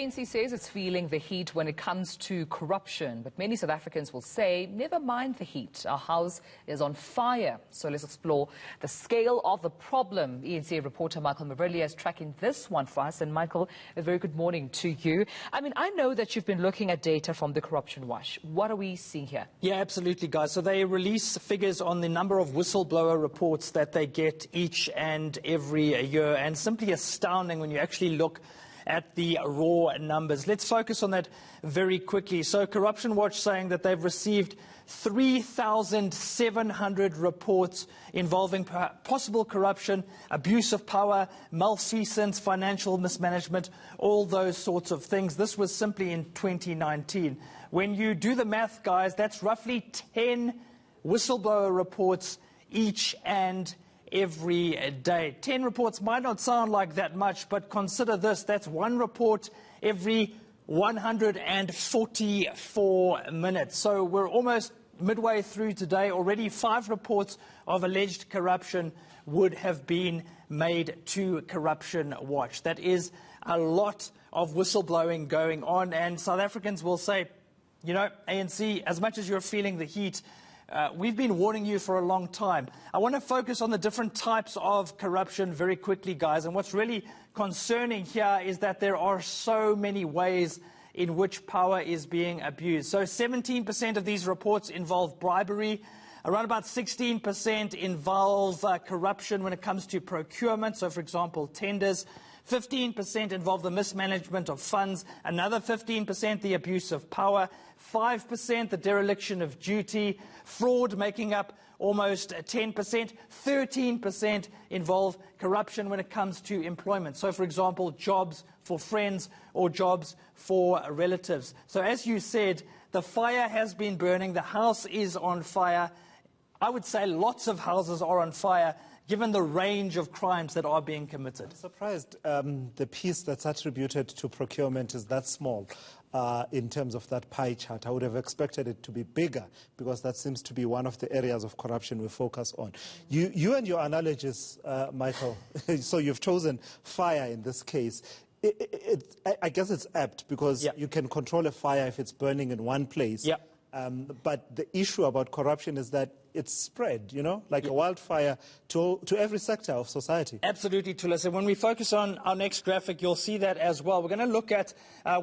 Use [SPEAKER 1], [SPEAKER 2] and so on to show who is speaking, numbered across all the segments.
[SPEAKER 1] ANC says it's feeling the heat when it comes to corruption, but many South Africans will say, never mind the heat. Our house is on fire. So let's explore the scale of the problem. ANC reporter Michael Marillier is tracking this one for us. And Michael, a very good morning to you. I mean, I know that you've been looking at data from the Corruption Watch. What are we seeing here?
[SPEAKER 2] Yeah, absolutely, guys. So they release figures on the number of whistleblower reports that they get each and every year, and simply astounding when you actually look at the raw numbers. Let's focus on that very quickly. So Corruption Watch saying that they've received 3,700 reports involving possible corruption, abuse of power, malfeasance, financial mismanagement, all those sorts of things. This was simply in 2019. When you do the math, guys, that's roughly 10 whistleblower reports each and every day. 10 reports might not sound like that much, but consider this. That's one report every 144 minutes. So we're almost midway through today. Already 5 reports of alleged corruption would have been made to Corruption Watch. That is a lot of whistleblowing going on, and South Africans will say, you know, ANC, as much as you're feeling the heat, we've been warning you for a long time. I want to focus on the different types of corruption very quickly, guys. And what's really concerning here is that there are so many ways in which power is being abused. So 17% of these reports involve bribery. Around about 16% involve corruption when it comes to procurement. So, for example, tenders. 15% involve the mismanagement of funds, another 15% the abuse of power, 5% the dereliction of duty, fraud making up almost 10%, 13% involve corruption when it comes to employment. So, for example, jobs for friends or jobs for relatives. So, as you said, the fire has been burning, the house is on fire. I would say lots of houses are on fire, given the range of crimes that are being committed.
[SPEAKER 3] I'm surprised the piece that's attributed to procurement is that small in terms of that pie chart. I would have expected it to be bigger, because that seems to be one of the areas of corruption we focus on. You and your analogies, Michael, so you've chosen fire in this case. I guess it's apt, because you can control a fire if it's burning in one place. But the issue about corruption is that it's spread, you know, like a wildfire to every sector of society.
[SPEAKER 2] Absolutely, Tulis. And when we focus on our next graphic, you'll see that as well. We're going to look at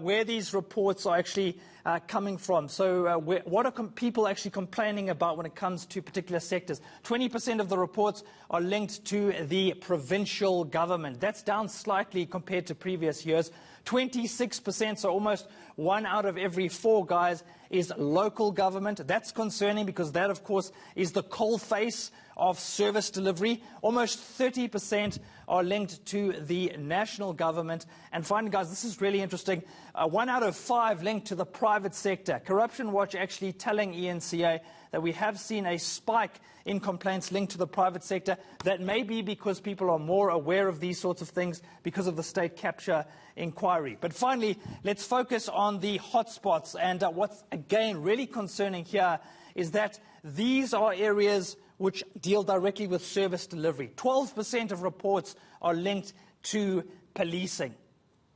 [SPEAKER 2] where these reports are actually coming from. So what are people actually complaining about when it comes to particular sectors? 20% of the reports are linked to the provincial government. That's down slightly compared to previous years. 26%, so almost 1 out of every 4, guys, is local government. That's concerning, because that, of course, is the coalface of service delivery. Almost 30% are linked to the national government. And finally, guys, this is really interesting. 1 out of 5 linked to the private sector. Corruption Watch actually telling ENCA that we have seen a spike in complaints linked to the private sector. That may be because people are more aware of these sorts of things because of the state capture inquiry. But finally, let's focus on the hotspots. And what's, again, really concerning here is that these are areas which deal directly with service delivery. 12% of reports are linked to policing.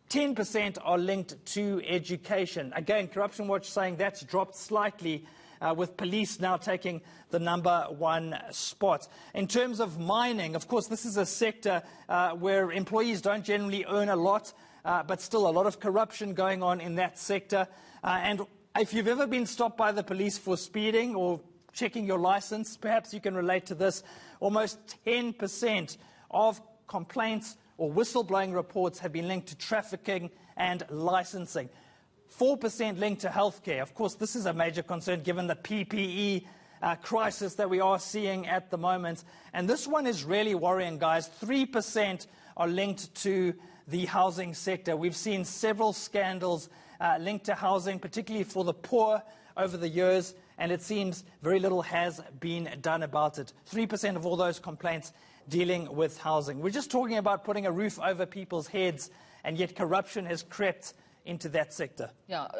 [SPEAKER 2] 10% are linked to education. Again, Corruption Watch saying that's dropped slightly, with police now taking the #1 spot. In terms of mining, of course, this is a sector where employees don't generally earn a lot, but still a lot of corruption going on in that sector. And if you've ever been stopped by the police for speeding or checking your license, perhaps you can relate to this. Almost 10% of complaints or whistleblowing reports have been linked to trafficking and licensing. 4% linked to healthcare. Of course, this is a major concern given the PPE crisis that we are seeing at the moment. And this one is really worrying, guys. 3% are linked to the housing sector. We've seen several scandals linked to housing, particularly for the poor, over the years, and it seems very little has been done about it. 3% of all those complaints dealing with housing. We're just talking about putting a roof over people's heads, and yet corruption has crept into that sector.
[SPEAKER 1] Yeah.